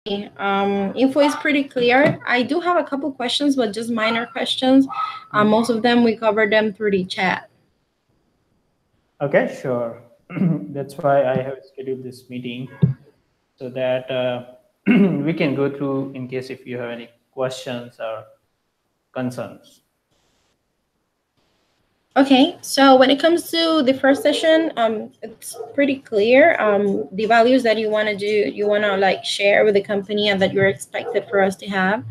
info is pretty clear. I do have a couple questions, but just minor questions. Most of them, we cover them through the chat. Okay, sure. That's why I have scheduled this meeting so that we can go through in case if you have any questions or concerns. Okay, so when it comes to the first session, it's pretty clear. The values that you want to do, you want to like share with the company and that you're expected for us to have.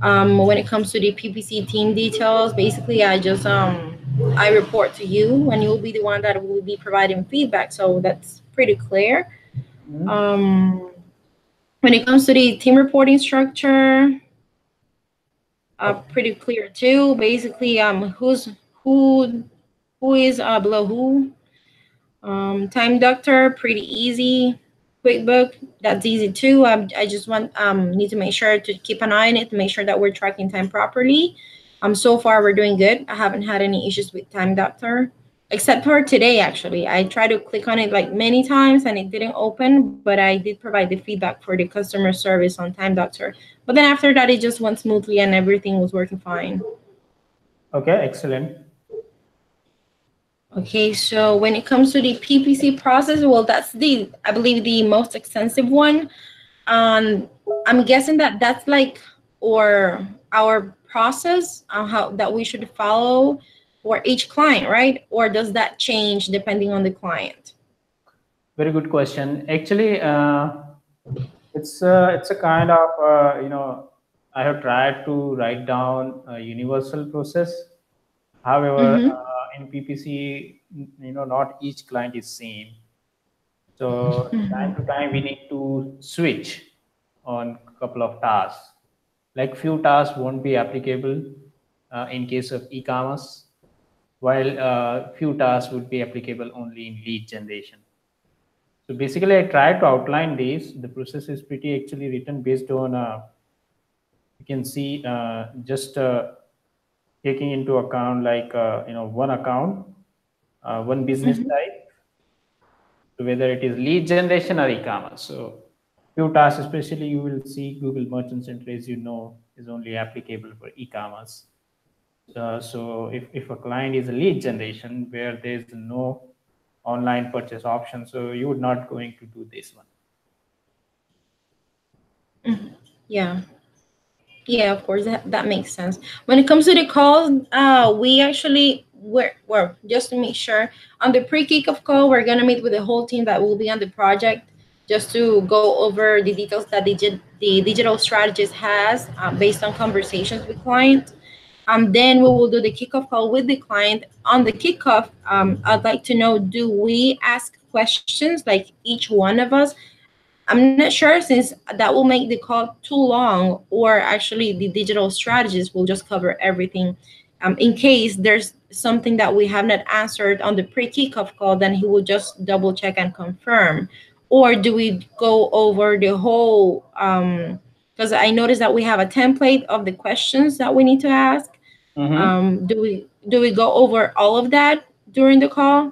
When it comes to the PPC team details, basically I report to you and you'll be the one that will be providing feedback. So that's pretty clear. When it comes to the team reporting structure, pretty clear too. Basically, who is below who. Time Doctor, pretty easy. QuickBook, that's easy too. I just need to make sure to keep an eye on it to make sure that we're tracking time properly. So far we're doing good. I haven't had any issues with Time Doctor, except for today. Actually, I tried to click on it like many times and it didn't open, but I did provide the feedback for the customer service on Time Doctor. But then after that, it just went smoothly and everything was working fine. Okay, excellent. Okay, so when it comes to the PPC process, well, that's I believe, the most extensive one. I'm guessing that that's like our process how that we should follow for each client, right? Or does that change depending on the client? Very good question. Actually, it's a kind of I have tried to write down a universal process. However, in PPC, not each client is same. So time to time we need to switch on a couple of tasks. Like few tasks won't be applicable in case of e-commerce, while few tasks would be applicable only in lead generation. So basically, I try to outline this. The process is pretty actually written based on you can see just taking into account like one account, one business type, so whether it is lead generation or e-commerce. So few tasks, especially you will see Google Merchant Center, as you know, is only applicable for e-commerce. So if a client is a lead generation where there's no online purchase option, so you would not going to do this one. Yeah. Yeah, of course, that makes sense. When it comes to the calls, we actually well, just to make sure, on the pre-kickoff call, we're gonna meet with the whole team that will be on the project, just to go over the details that the digital strategist has based on conversations with clients. Then we will do the kickoff call with the client. On the kickoff, I'd like to know, do we ask questions like each one of us? I'm not sure, since that will make the call too long, or actually the digital strategist will just cover everything. In case there's something that we have not answered on the pre-kickoff call, then he will just double check and confirm. Or do we go over the whole, because I noticed that we have a template of the questions that we need to ask. Do we go over all of that during the call?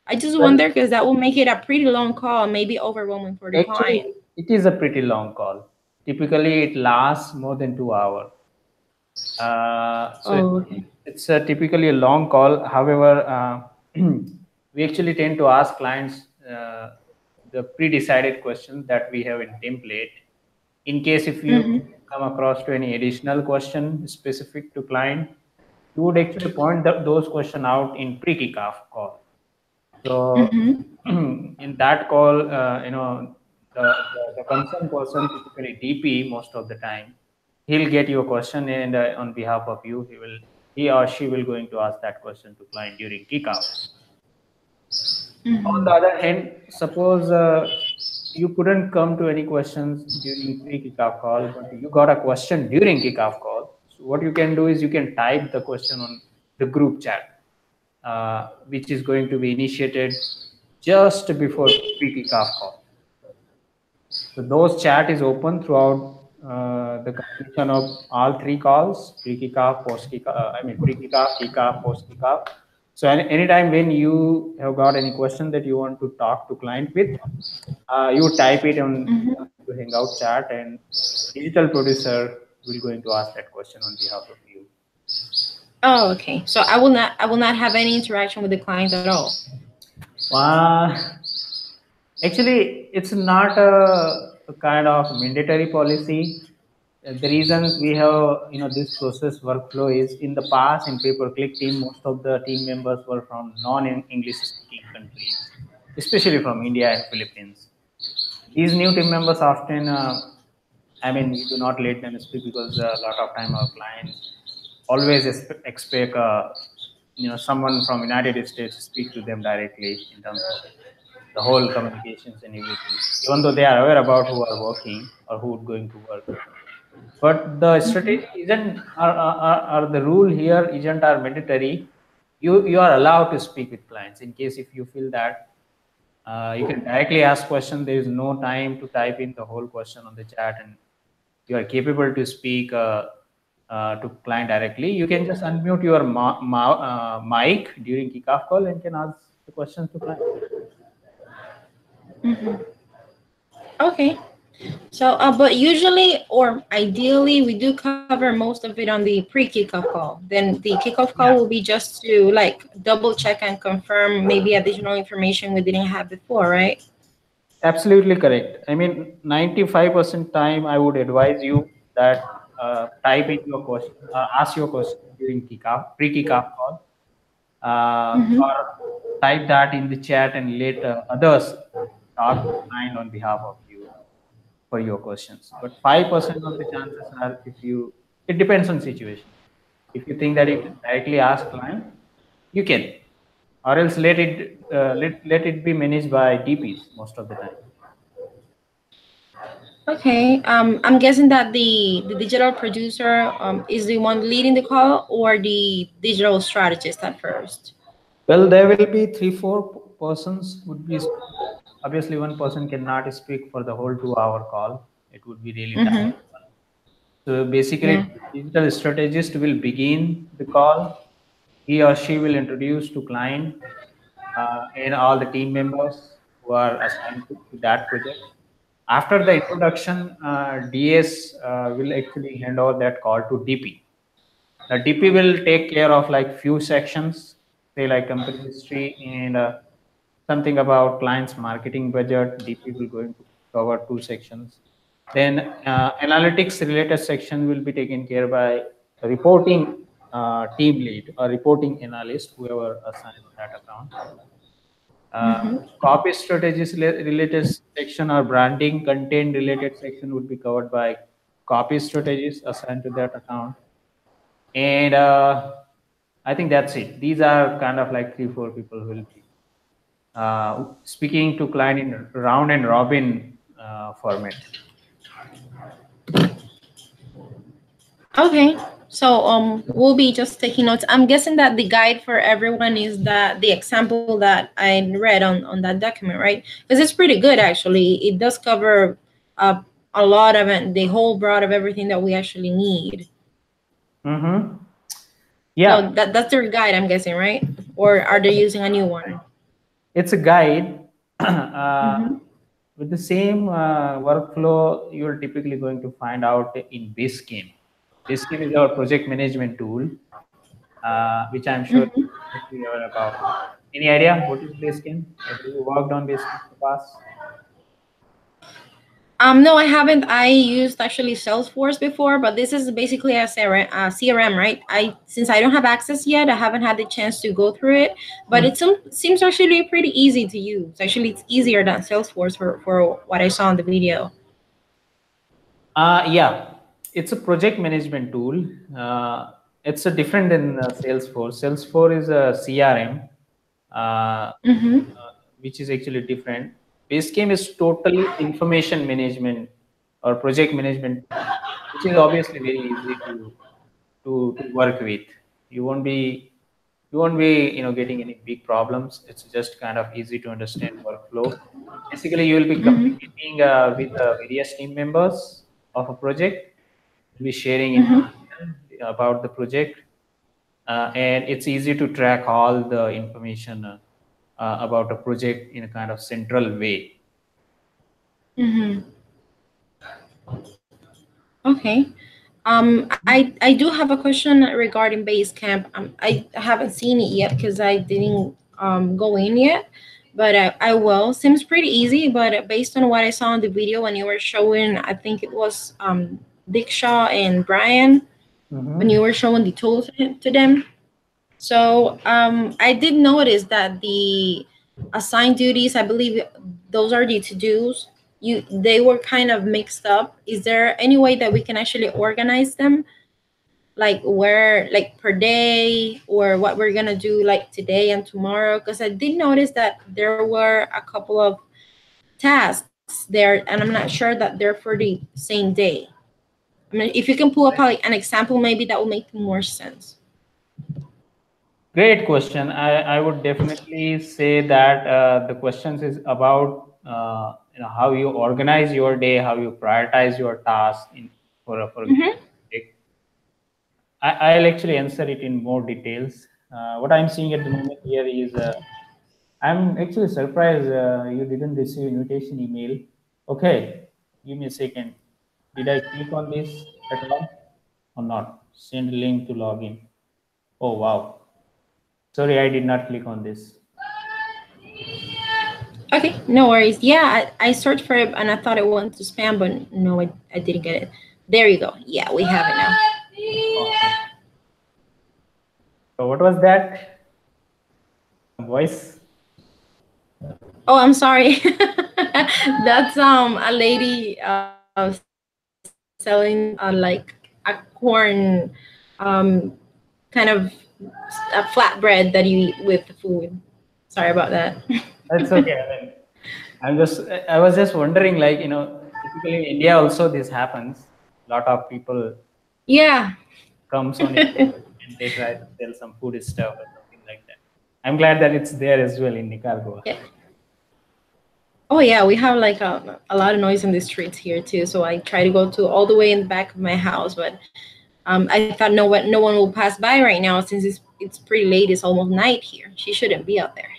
I just wonder, because that will make it a pretty long call, maybe overwhelming for the Actually, client. it is a pretty long call. Typically, it lasts more than 2 hours. Okay. It's typically a long call. However, we actually tend to ask clients the pre-decided questions that we have in template. In case if you come across to any additional question specific to client, you would actually point those questions out in pre-kickoff call. So in that call, the concerned person, typically DP, most of the time, he'll get your question, and on behalf of you, he or she will going to ask that question to client during kickoff. On the other hand, suppose you couldn't come to any questions during pre-kickoff call, but you got a question during kickoff call. So what you can do is you can type the question on the group chat, which is going to be initiated just before pre-kickoff call. So those chat is open throughout the completion of all three calls: pre-kickoff, post-kickoff, pre-kickoff, kickoff, post-kickoff. So anytime when you have got any question that you want to talk to client with, you type it on to Hangout chat, and digital producer will going to ask that question on behalf of you. Oh, okay. So I will not have any interaction with the client at all. Uh, Actually, it's not a kind of mandatory policy. The reasons we have, this process workflow is in the past in pay-per-click team, most of the team members were from non-English speaking countries, especially from India and Philippines. These new team members often, we do not let them speak because a lot of time our clients always expect, someone from United States to speak to them directly in terms of the whole communications and everything, even though they are aware about who are working or who is going to work. But the strategy isn't, or the rule here isn't are mandatory. You are allowed to speak with clients in case if you feel that you can directly ask question. There is no time to type in the whole question on the chat, and you are capable to speak to client directly. You can just unmute your mic during kickoff call and can ask the questions to client. Okay. So, but usually or ideally, we do cover most of it on the pre-kickoff call. Then the kickoff call will Yeah. be just to like double check and confirm maybe additional information we didn't have before, right? Absolutely correct. I mean, 95% time I would advise you that type in your question, ask your question during kickoff, pre-kickoff call, or type that in the chat and let others talk to client on behalf of you for your questions. But 5% of the chances are it depends on situation. If you think that you can directly ask client, you can, or else let it be managed by DPs most of the time. Okay. I'm guessing that the digital producer is the one leading the call or the digital strategist at first. Well, there will be three, four persons would be. Obviously, one person cannot speak for the whole 2 hour call. It would be really time. Mm-hmm. So Yeah. basically, digital strategist will begin the call. He or she will introduce to client and all the team members who are assigned to that project. After the introduction, DS will actually hand over that call to DP. The DP will take care of like few sections, say like company history and something about client's marketing budget. DP will going to cover two sections. Then analytics related section will be taken care by reporting team lead or reporting analyst, whoever assigns that account. Copy strategies related section or branding content related section would be covered by copy strategies assigned to that account. And I think that's it. These are kind of like three, four people who will be speaking to client in round and robin format. Okay. So we'll be just taking notes. I'm guessing that the guide for everyone is that the example that I read on that document, right? Because it's pretty good actually. It does cover uh, a lot of it, the whole broad of everything that we actually need. Mm-hmm. So Yeah, that's their guide, I'm guessing, right? Or are they using a new one? it's a guide. Mm-hmm. With the same workflow, you're typically going to find out in Basecamp. Basecamp is our project management tool, which I'm sure Mm-hmm. you aware about. Any idea what is Basecamp? Have you worked on Basecamp in the past? No, I haven't. I used actually Salesforce before, but this is basically a CRM, right? Since I don't have access yet, I haven't had the chance to go through it. But it seems actually pretty easy to use. Actually, it's easier than Salesforce for what I saw in the video. Yeah, it's a project management tool. It's a different than Salesforce. Salesforce is a CRM, Mm-hmm. which is actually different. Basecamp is totally information management or project management, which is obviously very easy to work with. You won't be getting any big problems. It's just kind of easy to understand workflow. Basically, you will be Mm-hmm. communicating with various team members of a project. You'll be sharing Mm-hmm. information about the project, and it's easy to track all the information about a project in a kind of central way. Mm-hmm. Okay. I do have a question regarding Basecamp. I haven't seen it yet because I didn't go in yet, but I will. Seems pretty easy, but based on what I saw in the video when you were showing, I think it was Dick Shaw and Brian when you Mm-hmm. were showing the tools to them. So I did notice that the assigned duties, I believe those are the to dos. They were kind of mixed up. Is there any way that we can actually organize them, like where, like per day, or what we're gonna do like today and tomorrow? Because I did notice that there were a couple of tasks there, and I'm not sure that they're for the same day. I mean, if you can pull up like an example, maybe that will make more sense. Great question. I would definitely say that the questions is about how you organize your day, how you prioritize your tasks in for a Mm-hmm. project. I'll actually answer it in more details. What I'm seeing at the moment here is I'm actually surprised you didn't receive invitation email. Okay, give me a second. Did I click on this at all or not? Send link to login. Oh wow. Sorry, I did not click on this. Okay, no worries. Yeah, I searched for it and I thought it went to spam, but no, I didn't get it. There you go. Yeah, we have it now. Awesome. So what was that voice? Oh, I'm sorry. That's a lady selling like a corn um kind of a flatbread that you eat with the food. Sorry about that. That's okay. I was just wondering, like, typically in India also this happens. A lot of people Yeah. comes on India and they try to sell some food stuff or something like that. I'm glad that it's there as well in Nicaragua. Yeah. Oh yeah, we have like a lot of noise in the streets here too. So I try to go to all the way in the back of my house, but I thought no one will pass by right now since it's pretty late. It's almost night here. She shouldn't be out there.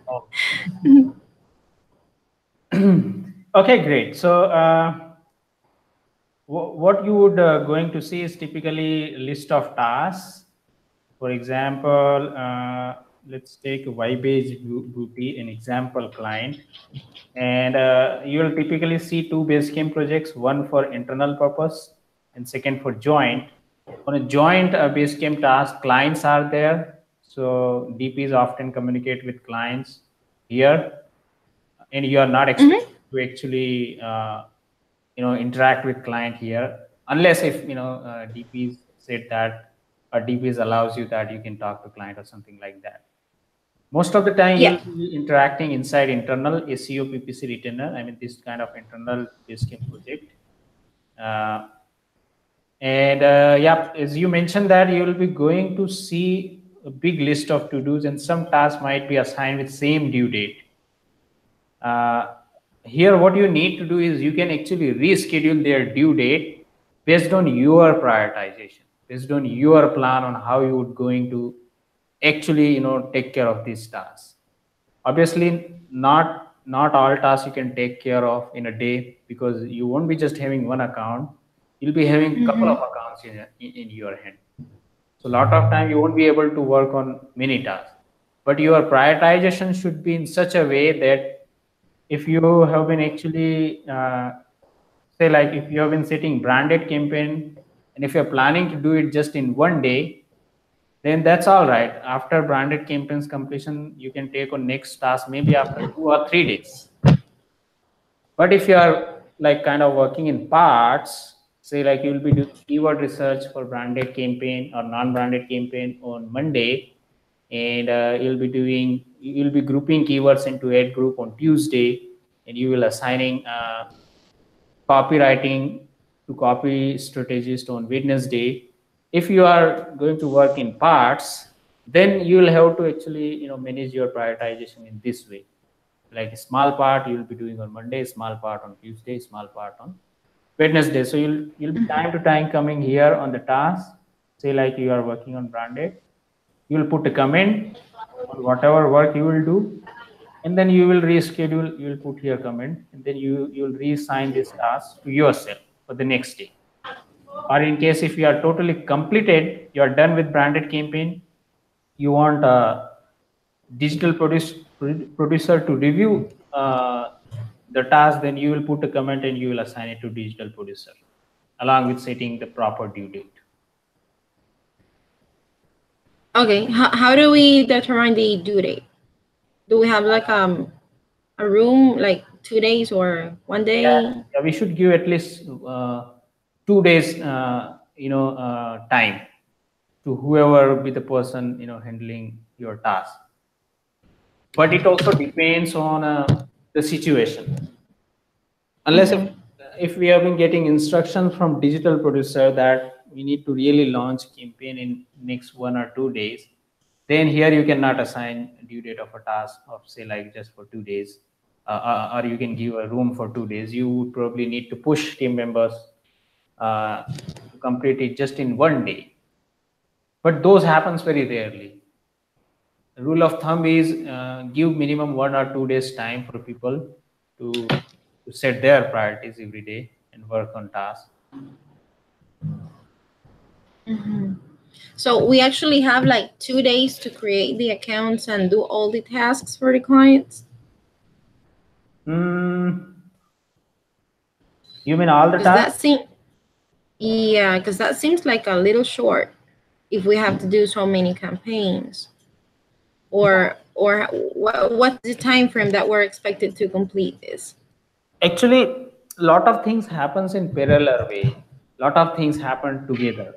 Oh. Okay, great. So, what you would going to see is typically a list of tasks. For example, let's take Y-based Booty, an example client, and you will typically see two Basecamp projects, one for internal purpose and second for joint. On a joint Basecamp task, clients are there, so DPs often communicate with clients here, and you are not Hmm. expected to actually interact with client here unless if DPs said that, or DPs allows you that you can talk to client or something like that. Most of the time Yeah. you'll be interacting inside internal SEO PPC retainer. I mean, this kind of internal Basecamp project. uh, and yeah, as you mentioned that you will be going to see a big list of to dos, and some tasks might be assigned with same due date. uh, Here what you need to do is you can actually reschedule their due date based on your prioritization, based on your plan on how you would going to actually take care of these tasks. Obviously not all tasks you can take care of in a day, because you won't be just having one account. You'll be having a couple Hmm. of accounts in your hand. So a lot of time you won't be able to work on many tasks, but your prioritization should be in such a way that if you have been actually say like if you have been setting branded campaign, and if you're planning to do it just in one day, then that's all right. After branded campaigns completion, you can take on next task maybe after 2 or 3 days. But if you are like kind of working in parts, say like you'll be doing keyword research for branded campaign or non-branded campaign on Monday, and you'll be grouping keywords into ad group on Tuesday, and you will assigning copywriting to copy strategist on Wednesday. If you are going to work in parts, then you will have to actually manage your prioritization in this way. Like a small part you'll be doing on Monday, small part on Tuesday, small part on Wednesday. So you'll be time to time coming here on the task. Say like you are working on branded, you will put a comment on whatever work you will do, and then you will reschedule. You will put here comment, and then you will reassign this task to yourself. for the next day. Or in case if you are totally completed, you are done with branded campaign, you want a digital producer to review the task, then you will put a comment and you will assign it to digital producer along with setting the proper due date. Okay, how do we determine the due date? Do we have like a room like 2 days or one Yeah, day? yeah, we should give at least 2 days, time to whoever be the person handling your task. But it also depends on the situation. Unless if we have been getting instructions from digital producer that we need to really launch campaign in next 1 or 2 days, then here you cannot assign a due date of a task of say like just for 2 days, or you can give a room for 2 days. You would probably need to push team members to complete it just in one day, but those happens very rarely. The rule of thumb is give minimum 1 or 2 days time for people to to set their priorities every day and work on tasks. So we actually have like 2 days to create the accounts and do all the tasks for the clients. Mm, you mean all the Does that tasks? seem? Yeah, because that seems like a little short if we have to do so many campaigns. Or what's the time frame that we're expected to complete this? Actually, a lot of things happens in parallel way. Lot of things happen together.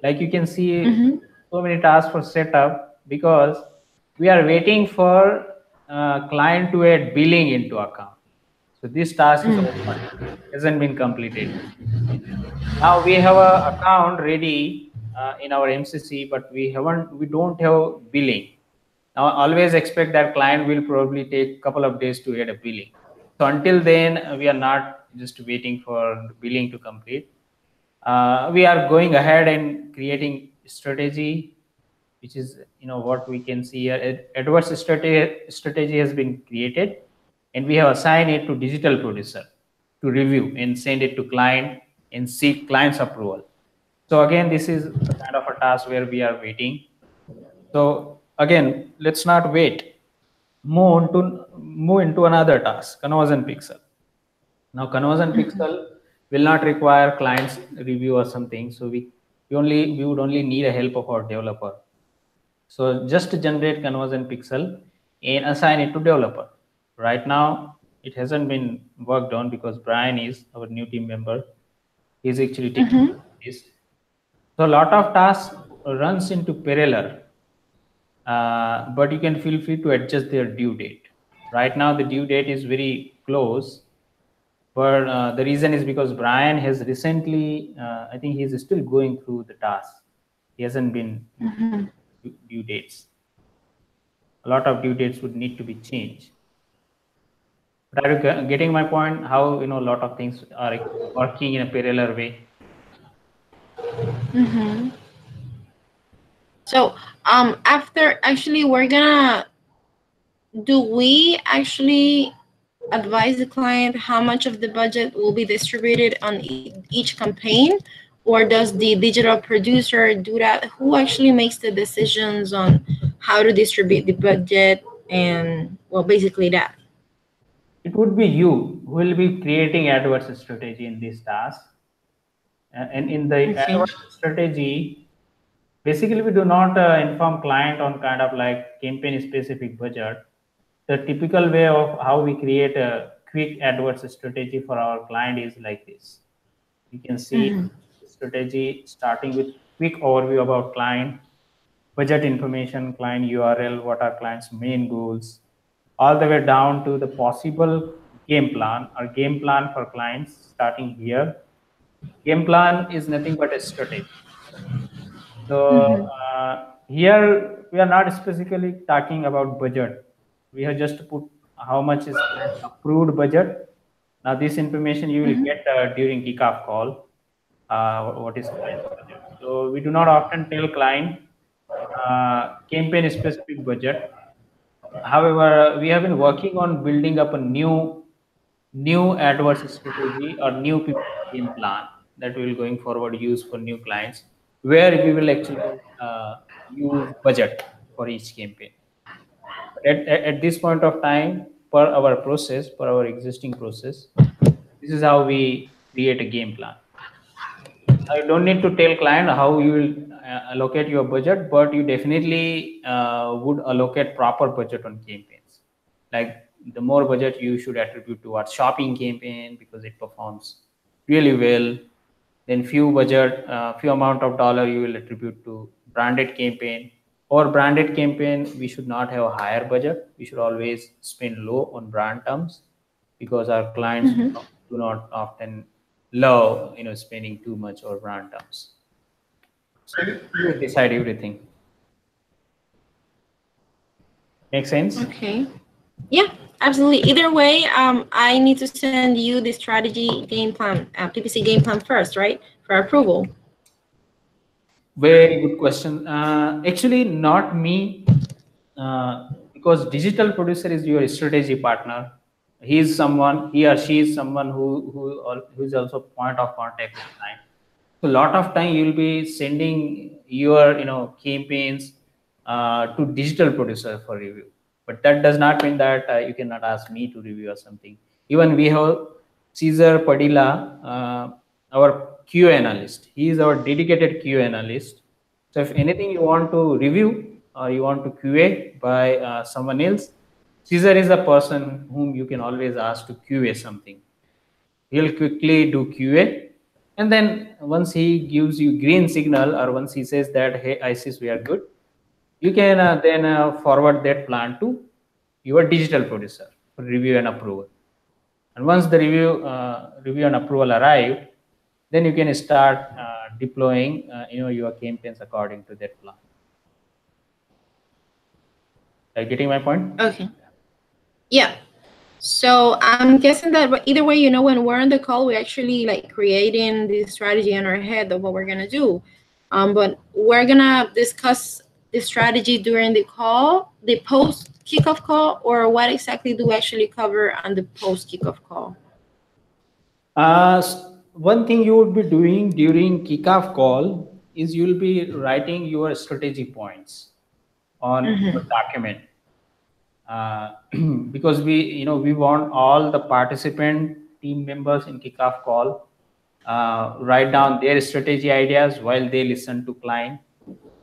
Like you can see Mm-hmm. so many tasks for setup because we are waiting for client to add billing into account. So this task is open, hasn't been completed. Now we have a account ready in our MCC, but we don't have billing. Now always expect that client will probably take couple of days to get a billing. So until then, we are not just waiting for the billing to complete. We are going ahead and creating strategy, which is what we can see here. AdWords strategy has been created, and we have assigned it to digital producer to review and send it to client and seek client's approval. So again, this is a kind of a task where we are waiting. So again, let's not wait. Move into another task, conversion pixel. Now conversion pixel will not require clients review or something. So we would only need a help of our developer. So just generate conversion pixel and assign it to developer. Right now, it hasn't been worked on because Brian is our new team member. He's actually taking Mm-hmm. this. So a lot of tasks runs into parallel, but you can feel free to adjust their due date. Right now, the due date is very close, but the reason is because Brian has recently, I think he's still going through the task. He hasn't been due dates. A lot of due dates would need to be changed. But are you getting my point? How a lot of things are working in a parallel way. Mm-hmm. So after actually we're gonna do we actually advise the client how much of the budget will be distributed on each campaign, or does the digital producer do that? Who actually makes the decisions on how to distribute the budget and well basically that? It would be you who will be creating AdWords strategy in this task. And in the Okay. AdWords strategy, basically we do not inform client on kind of like campaign specific budget. The typical way of how we create a quick AdWords strategy for our client is like this. You can see Mm-hmm. strategy starting with quick overview about client, budget information, client URL, what are client's main goals, all the way down to the possible game plan or game plan for clients starting here. Game plan is nothing but a strategy. So Mm-hmm. here we are not specifically talking about budget. We have just put how much is client approved budget. Now this information you will Mm-hmm. get during kickoff call. What is client's budget? So we do not often tell client campaign specific budget. However, we have been working on building up a new new AdWords strategy or new PPC game plan that we will going forward use for new clients, where we will actually use budget for each campaign. But at this point of time, per our existing process, this is how we create a game plan. I don't need to tell client how you will allocate your budget, but you definitely would allocate proper budget on campaigns. Like the more budget you should attribute towards shopping campaign because it performs really well. Then few amount of dollar you will attribute to branded campaign. Or branded campaign, we should not have a higher budget. We should always spend low on brand terms because our clients Mm-hmm. do not often love spending too much or brand terms. So you decide everything. Make sense? Okay. Yeah, absolutely. Either way, I need to send you the strategy game plan, PPC game plan first, right, for approval. Very good question. Actually, not me, because digital producer is your strategy partner. He or she is someone who is also point of contact with client. So a lot of time you will be sending your campaigns to digital producer for review. But that does not mean that you cannot ask me to review or something. Even we have Caesar Padilla, our QA analyst. He is our dedicated QA analyst. So if anything you want to review or you want to QA by someone else, Caesar is a person whom you can always ask to QA something. He'll quickly do QA, and then once he gives you green signal or once he says that hey ISIS we are good, you can then forward that plan to your digital producer for review and approval. And once the review and approval arrive, then you can start deploying your campaigns according to that plan. Are you getting my point? Okay. Yeah. So I'm guessing that either way, when we're on the call, we're actually like creating this strategy in our head of what we're gonna do. But we're gonna discuss the strategy during the call, the post kickoff call, or what exactly do we actually cover on the post kickoff call? One thing you would be doing during kickoff call is you'll be writing your strategy points on your Mm-hmm. document, uh, because we want all the participant team members in kickoff call write down their strategy ideas while they listen to client.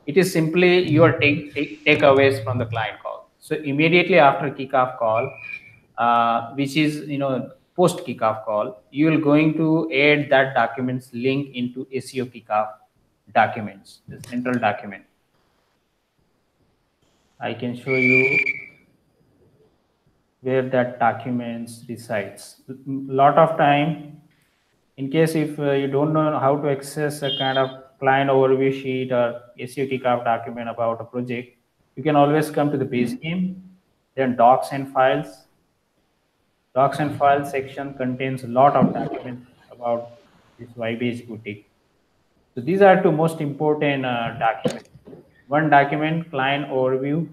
It is simply your takeaways from the client call. So immediately after kickoff call, which is post kickoff call, you will going to add that documents link into SEO kickoff documents, the central document. I can show you where that documents resides. Lot of time, in case if you don't know how to access a kind of client overview sheet or SEO kickoff document about a project, you can always come to the base game. Then docs and files. Docs and files section contains a lot of documents about this YBH boutique. So these are two most important documents. One document, client overview,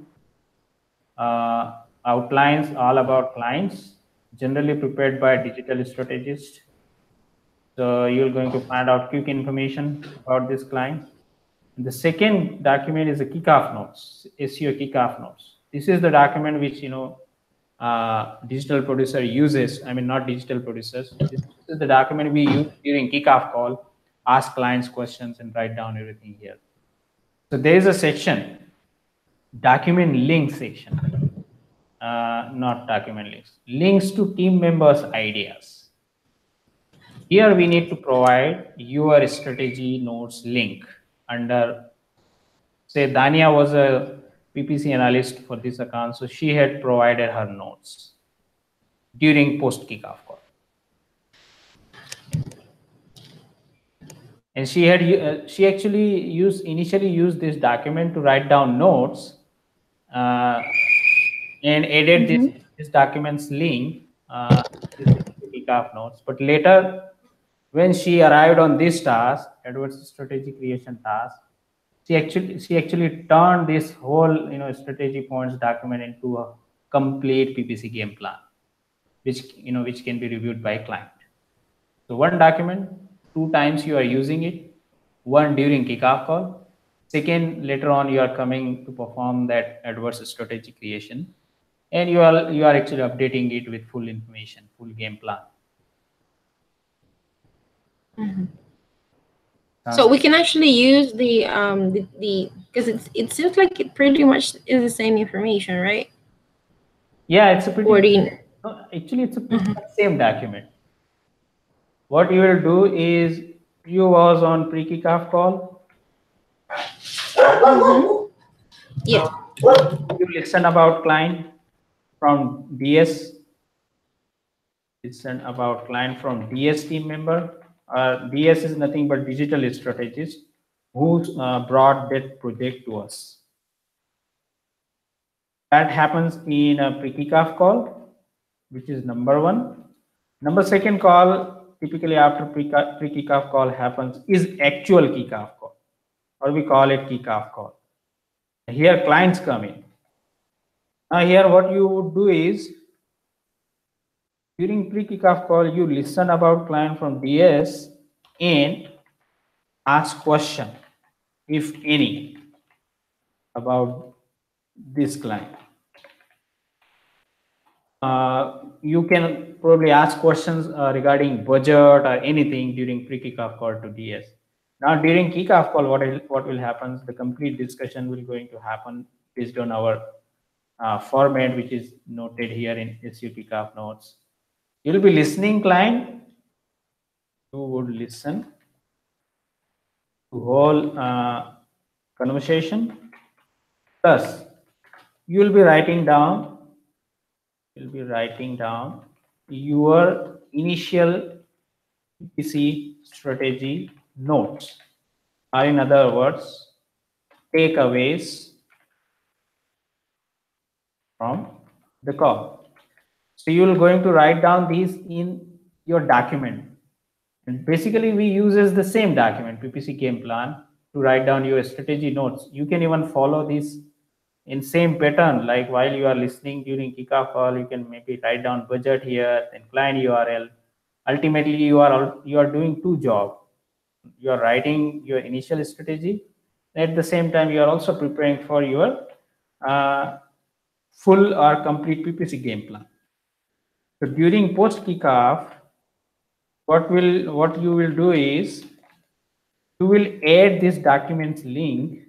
outlines all about clients, generally prepared by a digital strategist. So you're going to find out quick information about this client. And the second document is the kickoff notes, SEO kickoff notes. This is the document which digital producer uses. I mean, not digital producers. This is the document we use during kickoff call, ask clients questions and write down everything here. So there is a section, document link section, not document links to team members' ideas. Here we need to provide your strategy notes link under, say Dania was a PPC analyst for this account, so she had provided her notes during post kickoff call. And she actually initially used this document to write down notes, uh, and added Mm-hmm. this document's link, this kickoff notes. But later, when she arrived on this task, AdWords strategy creation task, she actually turned this whole strategy points document into a complete PPC game plan. which can be reviewed by client. So one document, 2 times you are using it, one during kickoff call, second later on you are coming to perform that adverse strategy creation, and you are actually updating it with full information, full game plan. Mhm. Sounds So we good? can actually use the because it seems like it pretty much is the same information, right? Yeah, it's a pretty Or much, the no, actually it's a pretty Mhm. much same document. What you will do is you was on pre-kickoff call. Mhm. Yeah. You listen about client from DS, listen about client from DS team member. DS is nothing but digital strategist who brought that project to us. That happens in a pre-kickoff call, which is number one. Number second call, typically after pre-kickoff call happens, is actual kickoff call, or we call it kickoff call. Here clients come in. Now here what you would do is during pre-kickoff call, you listen about client from DS and ask question, if any, about this client. You can probably ask questions regarding budget or anything during pre-kickoff call to DS. Now during kickoff call, what will happen? The complete discussion will going to happen based on our format, which is noted here in SU kickoff notes. You'll be listening client. You would listen to whole conversation. Plus, you will be writing down. You'll be writing down your initial PPC strategy notes, or in other words, takeaways from the call. So you're going to write down these in your document. And basically, we uses the same document, PPC game plan, to write down your strategy notes. You can even follow this in same pattern, like while you are listening during kickoff call, you can maybe write down budget here, then client URL. Ultimately, you are doing two jobs. You are writing your initial strategy. At the same time, you are also preparing for your uh, full or complete PPC game plan. So during post kickoff, what you will do is you will add this documents link,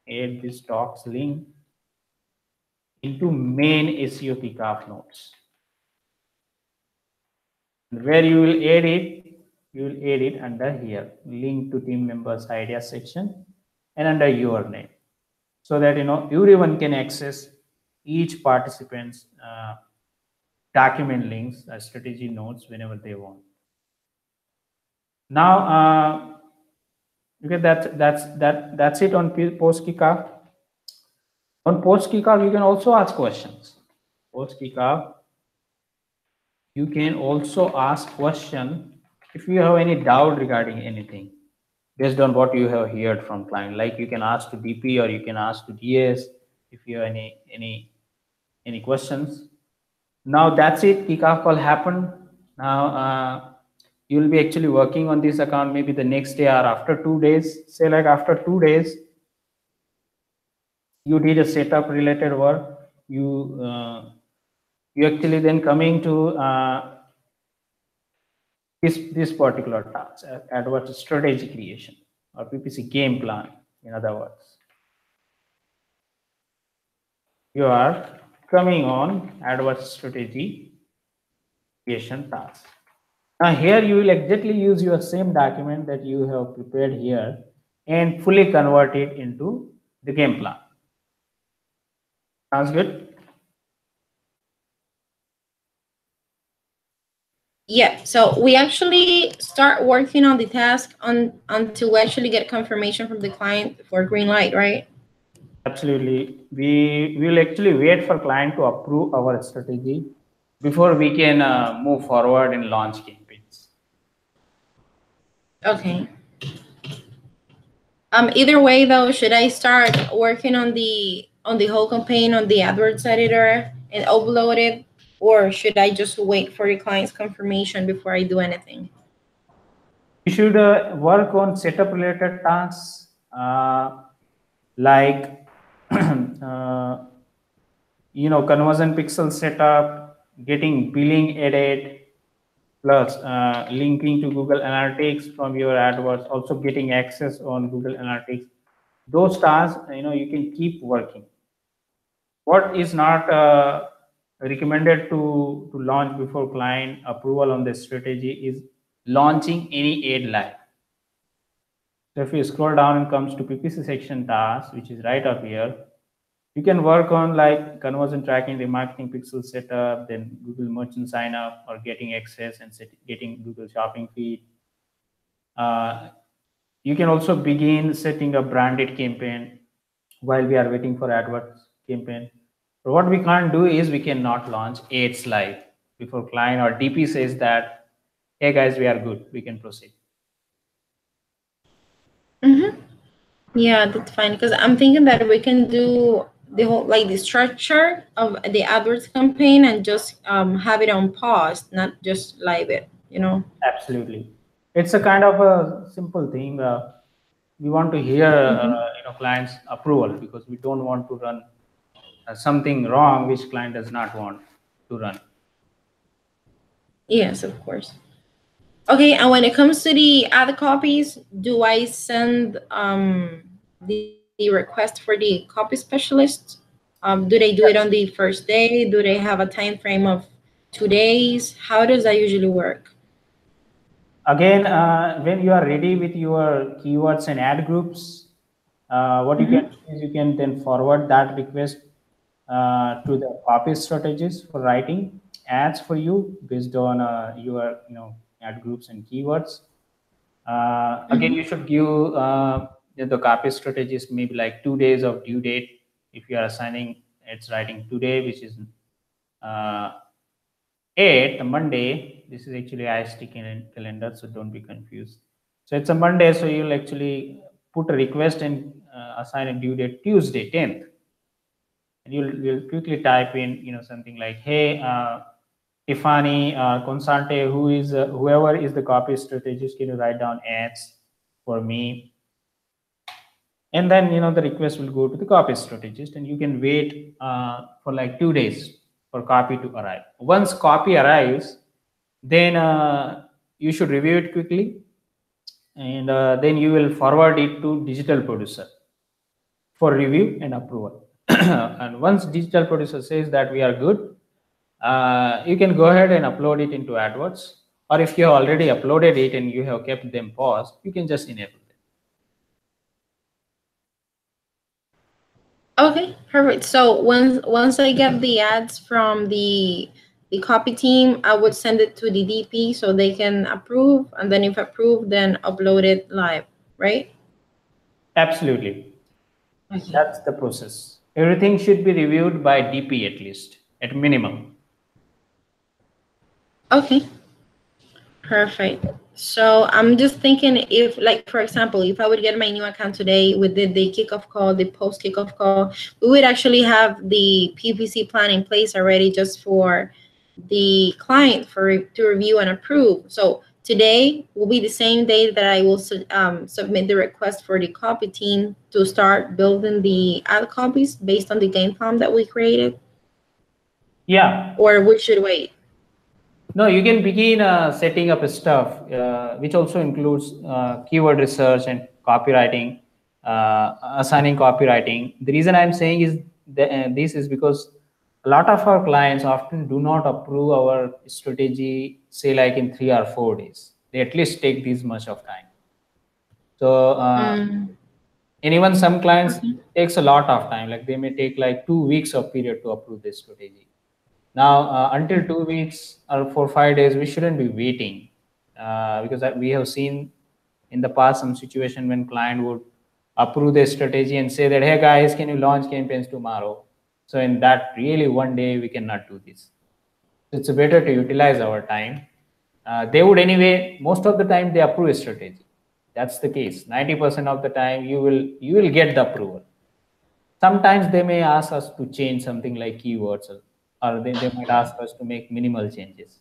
add this docs link into main SEO kickoff notes. Where you will add it, you will add it under here, link to team members idea section, and under your name, so that everyone can access each participant's document links, strategy notes whenever they want. Now, okay, that's it on post kickoff. On post kickoff, you can also ask questions. Post kickoff, you can also ask question if you have any doubt regarding anything based on what you have heard from client. Like you can ask to DP or you can ask to DS if you have any questions. Now that's it. Kickoff call happened. Now you will be actually working on this account maybe the next day or after 2 days. Say like after 2 days, you did a setup related work. You actually then coming to this particular task, adverse strategy creation or PPC game plan. In other words, you are coming on adverse strategy creation task. Now here you will exactly use your same document that you have prepared here and fully convert it into the game plan. Sounds good? Yeah, so we actually start working on the task until we actually get confirmation from the client for green light, right? Absolutely. We will actually wait for client to approve our strategy before we can move forward and launch campaigns. Okay. Either way though, should I start working on the whole campaign on the AdWords editor and upload it or should I just wait for the client's confirmation before I do anything? You should work on setup related tasks, like conversion pixel setup, getting billing added, plus linking to Google Analytics from your AdWords, also getting access on Google Analytics. Those tasks, you can keep working. What is not recommended to launch before client approval on this strategy is launching any ad live. So if you scroll down and comes to PPC section tasks, which is right up here, you can work on like conversion tracking, remarketing pixel setup, then Google merchant sign up or getting access and getting Google shopping feed. Uh, you can also begin setting a branded campaign while we are waiting for AdWords campaign. But what we can't do is we cannot launch ads live before client or DP says that, hey guys, we are good, we can proceed. Mm-hmm. Yeah, that's fine because I'm thinking that we can do the whole like the structure of the AdWords campaign and just have it on pause, not just live it, you know. Absolutely. It's a kind of a simple thing. We want to hear Mm-hmm. clients approval because we don't want to run something wrong which client does not want to run. Yes, of course. Okay, and when it comes to the other copies, do I send the request for the copy specialist? Do they do it on the Yes. first day? Do they have a time frame of 2 days? How does that usually work? Again, when you are ready with your keywords and ad groups, what you can Mm-hmm. do is you can then forward that request to the copy strategist for writing ads for you based on your ad groups and keywords. Again, Mm-hmm. you should give the copy strategist maybe like 2 days of due date. If you are assigning it's writing today, which is uh, 8 Monday. This is actually IST calendar, so don't be confused. So it's a Monday, so you'll actually put a request and assign a due date Tuesday 10th, and you'll quickly type in something like, hey, Tiffany Consante, who is whoever is the copy strategist, can you write down ads for me? And then the request will go to the copy strategist, and you can wait for like 2 days for copy to arrive. Once copy arrives, then you should review it quickly, and then you will forward it to digital producer for review and approval. And once digital producer says that we are good, you can go ahead and upload it into AdWords, or if you have already uploaded it and you have kept them paused, you can just enable them. Okay, perfect. So once I get the ads from the copy team, I would send it to the DP so they can approve, and then if approved, then upload it live, right? Absolutely. Okay. That's the process. Everything should be reviewed by DP at least, at minimum. Okay. Perfect. So I'm just thinking if, like, for example, if I would get my new account today, we did the kickoff call, the post kickoff call, we would actually have the PPC plan in place already just for the client to review and approve. So today will be the same day that I will submit the request for the copy team to start building the ad copies based on the game plan that we created, Yeah. or we should wait. No, you can begin setting up stuff, which also includes keyword research and copywriting, assigning copywriting. The reason I'm saying is that, this is because a lot of our clients often do not approve our strategy, say like in 3 or 4 days. They at least take this much of time. So, Mm, and even some clients okay. takes a lot of time. Like they may take like 2 weeks of period to approve this strategy. Now, until 2 weeks or 4 5 days, we shouldn't be waiting because we have seen in the past some situation when client would approve their strategy and say that, hey guys, can you launch campaigns tomorrow? So in that really one day, we cannot do this. So it's better to utilize our time. They would anyway, most of the time they approve a strategy. That's the case. 90% of the time you will get the approval. Sometimes they may ask us to change something like keywords or they might ask us to make minimal changes.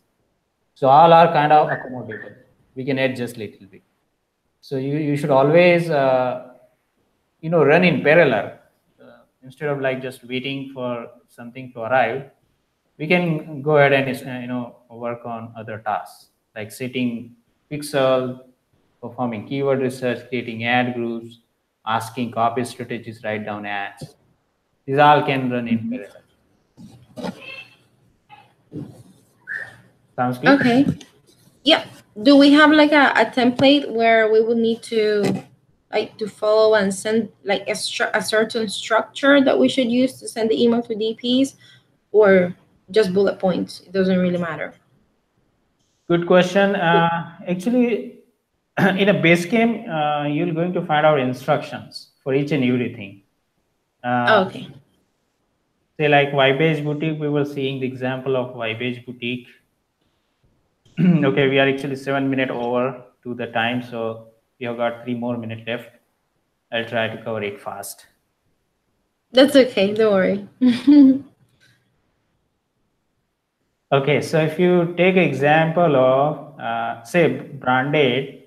So all are kind of accommodable. We can adjust little bit. So you should always run in parallel. Instead of like just waiting for something to arrive, we can go ahead and work on other tasks like setting pixel, performing keyword research, creating ad groups, asking copy strategies, write down ads. These all can run in parallel. Sounds good? Okay. Yeah. Do we have like a template where we will need to like to follow and send like a certain structure that we should use to send the email to DPs, or just bullet points? It doesn't really matter. Good question. Actually, in a base game, you're going to find out instructions for each and everything. Uh, Okay. Say like Vibage Boutique, we were seeing the example of Vibage Boutique. Okay, we are actually 7 minutes over to the time, so we have got 3 more minutes left. I'll try to cover it fast. That's okay. Don't worry. Okay, so if you take example of say branded,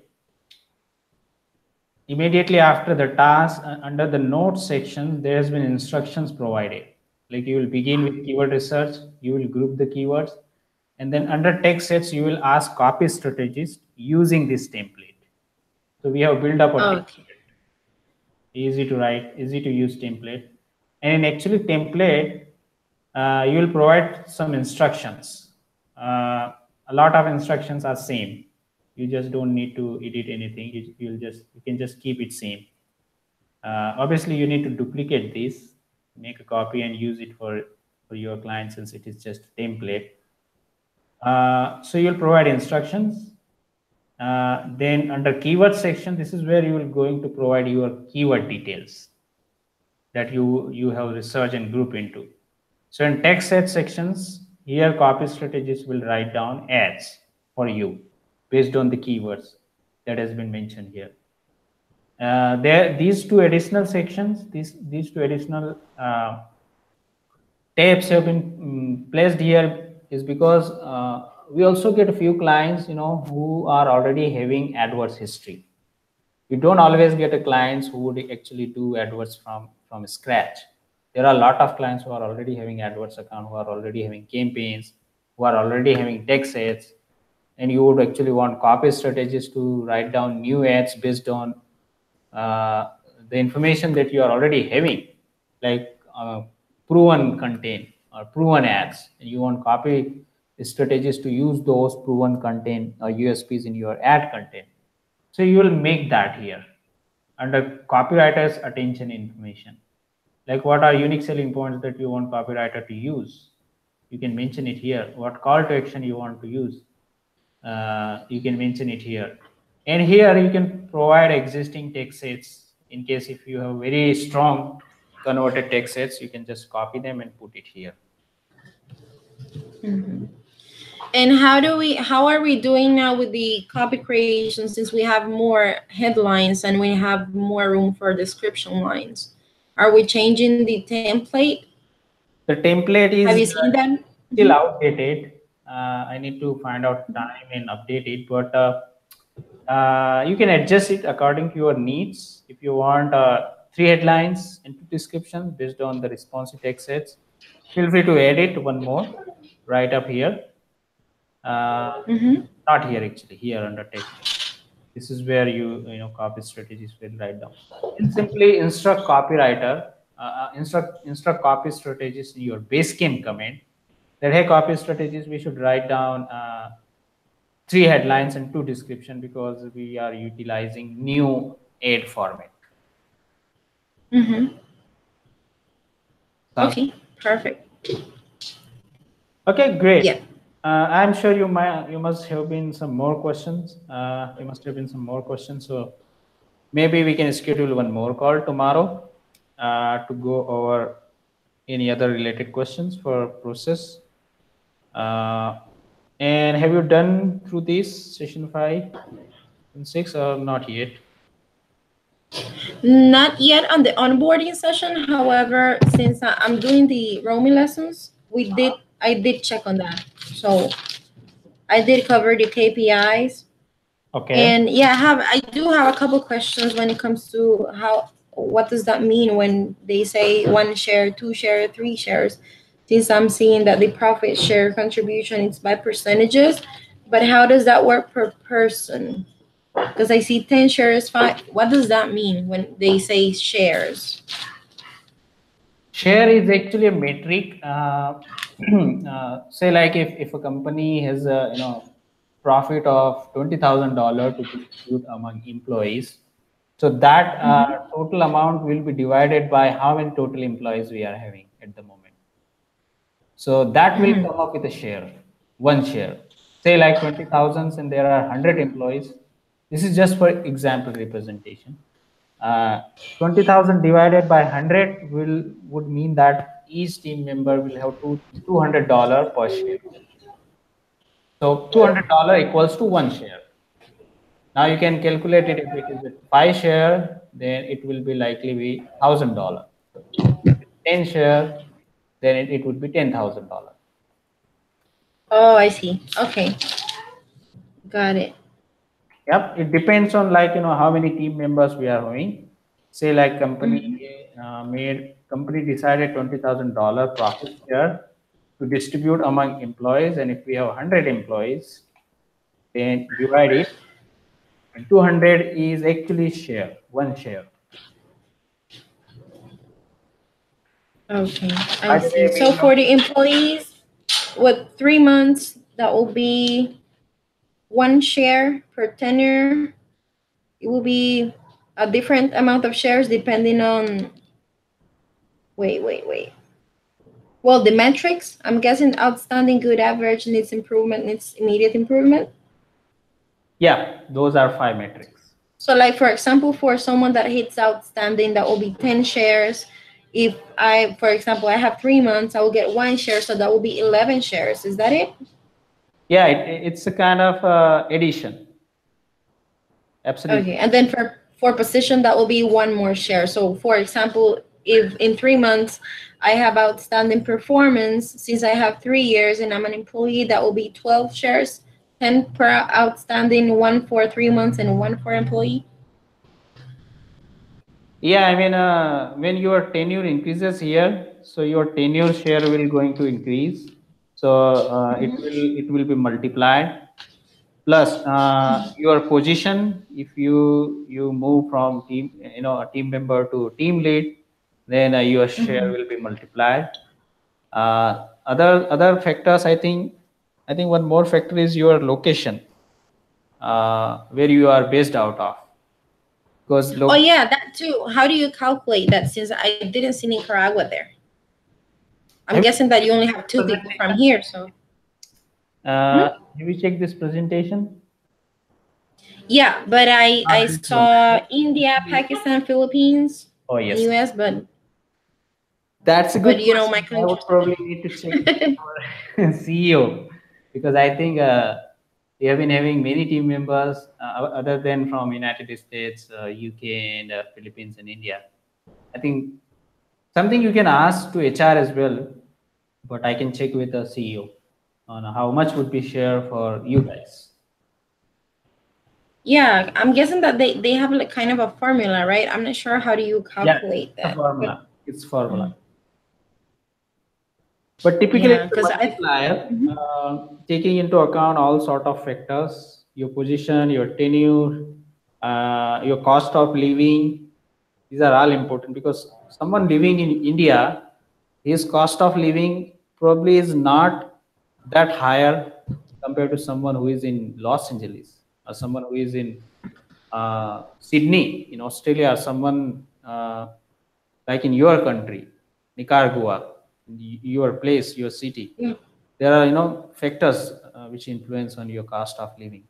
immediately after the task under the notes section, there has been instructions provided. Like you will begin with keyword research, you will group the keywords, and then under text sets, you will ask copy strategies using this template. So we have built up a Okay. easy to write, easy to use template. And in actually template, you will provide some instructions. A lot of instructions are same. You just don't need to edit anything. You can just keep it same. Obviously, you need to duplicate this, make a copy and use it for your client since it is just a template. So you'll provide instructions. Then under keyword section, this is where you will going to provide your keyword details that you have research and group into. So in text set sections, here copy strategies will write down ads for you based on the keywords that has been mentioned here. These two additional sections, these two additional tabs have been placed here is because we also get a few clients, who are already having AdWords history. You don't always get a clients who would actually do AdWords from scratch. There are a lot of clients who are already having AdWords account, who are already having campaigns, who are already having text ads, and you would actually want copy strategies to write down new ads based on uh, the information that you are already having, like proven content or proven ads, and you want copy strategies to use those proven content or USPs in your ad content. So you will make that here under copywriter's attention information. Like what are unique selling points that you want copywriter to use? You can mention it here. What call to action you want to use? You can mention it here. And here you can provide existing text sets in case if you have very strong converted text sets, you can just copy them and put it here. Mhm. And how are we doing now with the copy creation, since we have more headlines and we have more room for description lines? Are we changing the template? The template Have is you seen that? still Mhm. outdated. I need to find out time and update it, but you can adjust it according to your needs. If you want 3 headlines and 2 descriptions based on the responsive text sets, feel free to edit one more right up here. Uh, Mhm. Not here actually, here under text. This is where copy strategies will write down. And simply instruct copywriter, instruct copy strategies in your Basecamp command. That hey, copy strategies we should write down 3 headlines and 2 description because we are utilizing new ad format. Mhm. Sounds Okay. Perfect. okay. Great. Yeah. I'm sure you must have been some more questions. You must have been some more questions. So maybe we can schedule one more call tomorrow to go over any other related questions for process. Uh, and have you done through this session 5 and 6 or not yet? Not yet on the onboarding session. However, since I'm doing the roaming lessons, we did I did check on that. So I did cover the KPIs. Okay. And yeah, I do have a couple questions when it comes to how what does that mean when they say one share, two share, three shares? Since I'm seeing that the profit share contribution is by percentages, but how does that work per person? Because I see 10 shares, five. What does that mean when they say shares? Share is actually a metric. Say like if a company has a profit of $20,000 to distribute among employees, so that total amount will be divided by how many total employees we are having at the moment. So that will come up with a share, one share. Say like 20,000 and there are 100 employees. This is just for example representation. Uh, 20,000 divided by 100 would mean that each team member will have $200 per share. So $200 equals to one share. Now you can calculate it. If it is a 5 share, then it will be likely be $1,000. If it's 10 share, then it would be $10,000. Oh, I see. Okay, got it. Yep, it depends on like how many team members we are having. Say like company decided $20,000 profit share to distribute among employees, and if we have 100 employees, then divide it, and 200 is actually share, one share. Okay, I By the way, see. So we for the employees, with 3 months, that will be one share per tenure. It will be a different amount of shares depending on. Wait. Well, the metrics, I'm guessing outstanding, good, average, needs improvement, needs immediate improvement. yeah, those are five metrics. So, like for example, for someone that hits outstanding, that will be 10 shares. If I, for example, I have 3 months, I will get one share, so that will be 11 shares. Is that it? Yeah, it's a kind of addition. Absolutely. Okay, and then for position, that will be one more share. So, for example, if in 3 months I have outstanding performance, since I have 3 years and I'm an employee, that will be 12 shares, 10 per outstanding, one for 3 months, and one for employee. Yeah, I mean, when your tenure increases here, so your tenure share will going to increase. So it will be multiplied. Plus, your position, if you move from team, a team member to team lead, then your share will be multiplied. Other factors, I think one more factor is your location, where you are based out of, because Oh yeah, that too. How do you calculate that? Since I didn't see Nicaragua there, I'm have guessing you that you checked only this have two people from presentation? here. So Have you checked this presentation? yeah, but I Not this one. saw India, Pakistan, Philippines, Oh and yes, US, but that's a good my question. I would country. probably need to check with our CEO, because I think we have been having many team members other than from United States, UK, and Philippines and India. I think something you can ask to HR as well, but I can check with the CEO on how much would be share for you guys. Yeah, I'm guessing that they have like kind of a formula, right? I'm not sure how do you Yeah, calculate it's a that, but formula. It's formula. But typically, yeah, it's a because multiplier, mhm. taking into account all sort of factors: your position, your tenure, your cost of living. These are all important, because someone living in India, his cost of living probably is not that higher compared to someone who is in Los Angeles, or someone who is in Sydney in Australia, or someone like in your country, Nicaragua, your place, your city. Mm. There are factors which influence on your cost of living.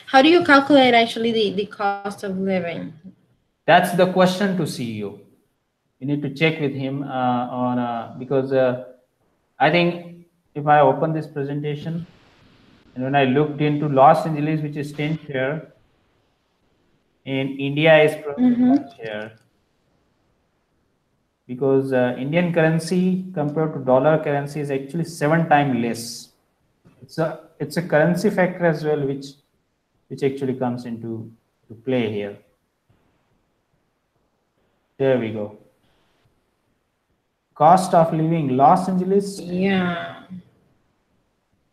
How do you calculate actually the cost of living? That's the question to CEO. You need to check with him on because I think if I open this presentation and when I looked into Los Angeles, which is 10 share, in India is probably Mm-hmm. one share. because Indian currency compared to dollar currency is actually 7 times less. It's a currency factor as well, which actually comes into to play here. There we go. Cost of living: Los Angeles, Yeah.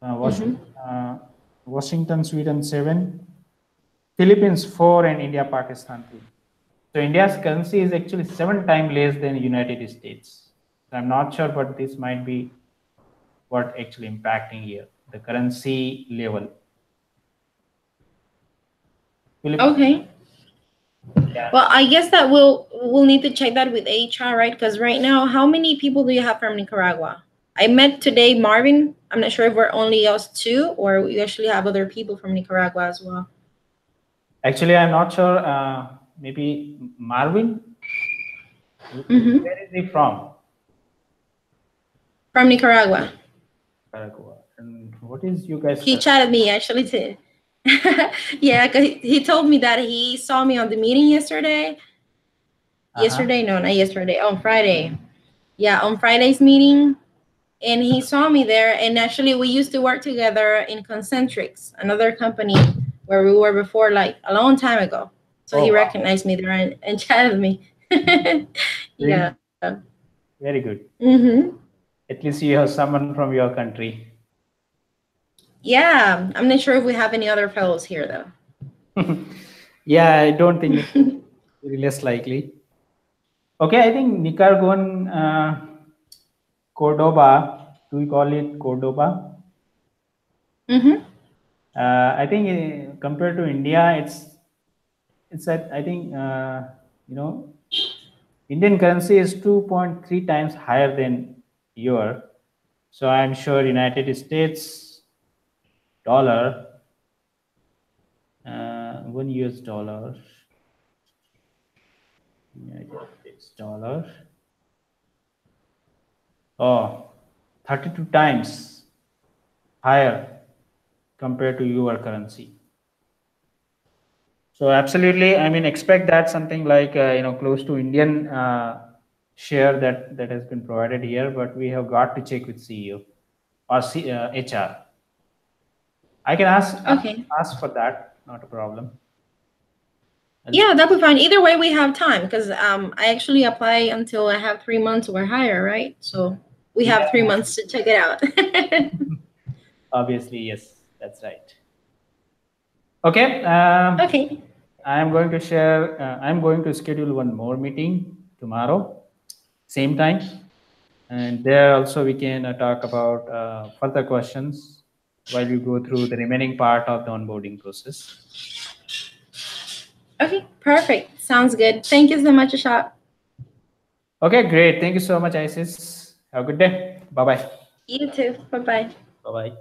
Washington, Mm-hmm. Washington, Sweden 7, Philippines 4, and India, Pakistan 2. So India's currency is actually 7 times less than United States. So I'm not sure, but this might be what actually impacting here, the currency level. Philippines, Okay. yeah. Well, I guess that we'll need to check that with HR, right? Because right now, how many people do you have from Nicaragua? I met today Marvin. I'm not sure if we're only us two or we actually have other people from Nicaragua as well. Actually, I'm not sure. Maybe Marvin. Mm-hmm. Where is he from? From Nicaragua. Nicaragua. And what is you guys? He chatted me actually too. Yeah, 'cause he told me that he saw me on the meeting yesterday. Uh-huh. Yesterday, no, not yesterday. On Friday. Yeah, on Friday's meeting, and he saw me there. And actually, we used to work together in Concentrics, another company where we were before, like a long time ago. So Oh he wow. recognized me there and chatted me. Yeah. Very good. Mm-hmm. At least you have someone from your country. Yeah, I'm not sure if we have any other fellows here though. Yeah, I don't think it's very less likely. Okay, I think Nicaraguan Cordoba. Do we call it Cordoba? Mm-hmm. I think compared to India, it's at, I think you know Indian currency is 2.3 times higher than your. So I'm sure United States dollar, $1, United States dollar, oh, 32 times higher compared to your currency. So absolutely, I mean, expect that something like close to Indian share that has been provided here, but we have got to check with CEO or HR. I can Okay. ask for that, not a problem. I'll, Yeah, that'll be fine. Either way, we have time because I actually apply until I have 3 months or higher, right? So we have yeah, 3 months to check it out. obviously, yes, that's right. Okay, Okay. I am going to share. I'm going to schedule one more meeting tomorrow, same time, and there also we can talk about further questions while you go through the remaining part of the onboarding process. Okay, perfect. Sounds good. Thank you so much, Ashok. Okay, great. Thank you so much, Isis. Have a good day. Bye bye. You too. Bye bye. Bye bye.